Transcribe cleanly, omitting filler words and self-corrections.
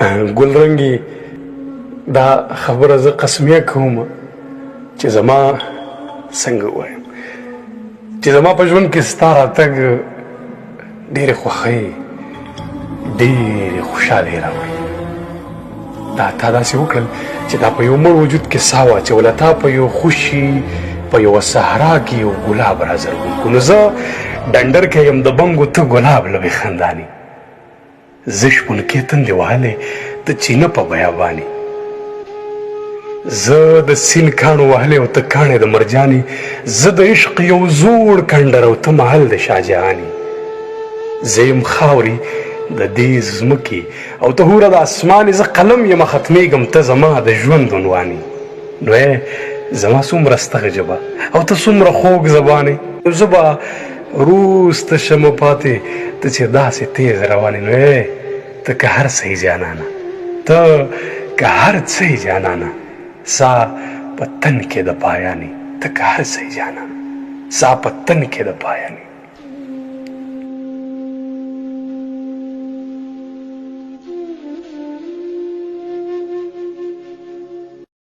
ګلرنګې دا خبره زه قسمیه کوم چې زما څنګه ووایم چې زما په ژوند کې ستا راتګ ډېرې خوښۍ ډېرې خوشحالۍ راوړي. دا تا داسې وکړل چې دا په یو مړ وجود کې ساه واچوله، تا په یو خوشي په یوه صحرا کې یو ګلاب را زرغون کړو. نو زه ډنډر کې یم د بنګو، ته ګلاب لبې خندانې، زه شپونکې تندې وهلې ته چینه په بیابانې، زه د سیند کاڼو وهلې او ته کاڼې د مرجانې، زه د عشق یو زوړ کنډر او ته محل د شاهجهانې، زه یم خاورې د دې ځمکې او ته هوره د اسمانې، زه قلم یم ختمېږم ته زما د ژوند عنوانې. نو زما څومره ستغه ژبه او ته څومره خوږ زبانې، نو زه به وروسته شمه پاتې ته چې داسې تیز روانې. نو ته که هر څه یې جانانه، ته که هر څه یې جانانه، سا په تن کې د پایانې، ته که هر څه یې جانانه، سا په تن کې د پایانې.